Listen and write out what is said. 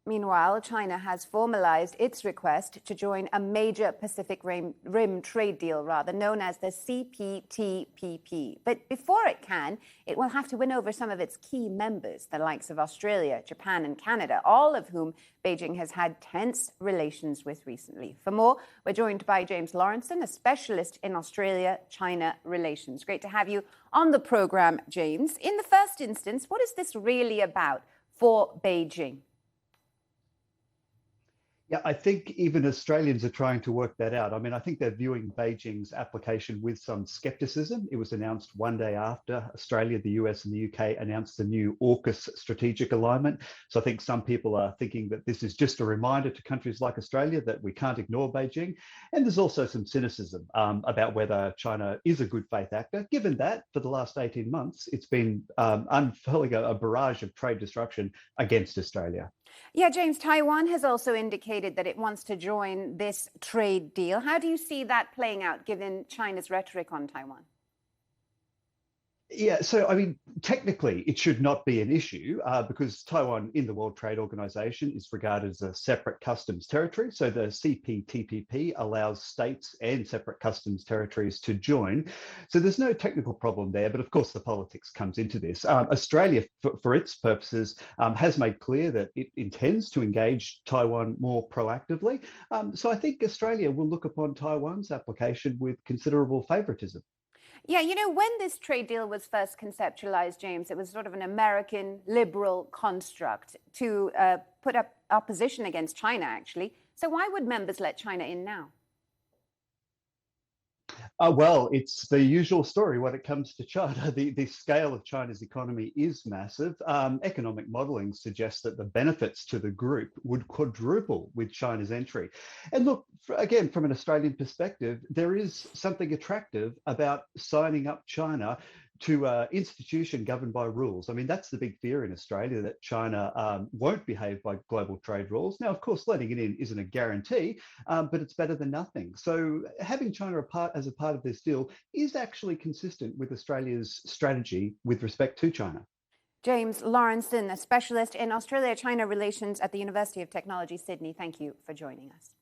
Meanwhile, China has formalized its request to join a major Pacific Rim trade deal, known as the CPTPP. But before it can, it will have to win over some of its key members, the likes of Australia, Japan, and Canada, all of whom Beijing has had tense relations with recently. For more, we're joined by James Laurenceson, a specialist in Australia-China relations. Great to have you on the program, James. In the first instance, what is this really about for Beijing? Yeah, I think even Australians are trying to work that out. I mean, I think they're viewing Beijing's application with some skepticism. It was announced one day after Australia, the US, and the UK announced the new AUKUS strategic alignment. So I think some people are thinking that this is just a reminder to countries like Australia that we can't ignore Beijing. And there's also some cynicism about whether China is a good faith actor, given that for the last 18 months, it's been unfurling a barrage of trade destruction against Australia. Yeah, James, Taiwan has also indicated that it wants to join this trade deal. How do you see that playing out given China's rhetoric on Taiwan? Yeah, so I mean, technically, it should not be an issue because Taiwan in the World Trade Organization is regarded as a separate customs territory. So the CPTPP allows states and separate customs territories to join. So there's no technical problem there, but of course the politics comes into this. Australia, for its purposes, has made clear that it intends to engage Taiwan more proactively. So I think Australia will look upon Taiwan's application with considerable favoritism. Yeah, you know, when this trade deal was first conceptualized, James, it was sort of an American liberal construct to put up opposition against China, actually. So why would members let China in now? Well, it's the usual story when it comes to China. The scale of China's economy is massive. Economic modeling suggests that the benefits to the group would quadruple with China's entry. And look, again, from an Australian perspective, there is something attractive about signing up China to an institution governed by rules. I mean, that's the big fear in Australia, that China won't behave by global trade rules. Now, of course, letting it in isn't a guarantee, but it's better than nothing. So having China as a part of this deal is actually consistent with Australia's strategy with respect to China. James Laurenceson, a specialist in Australia-China relations at the University of Technology, Sydney. Thank you for joining us.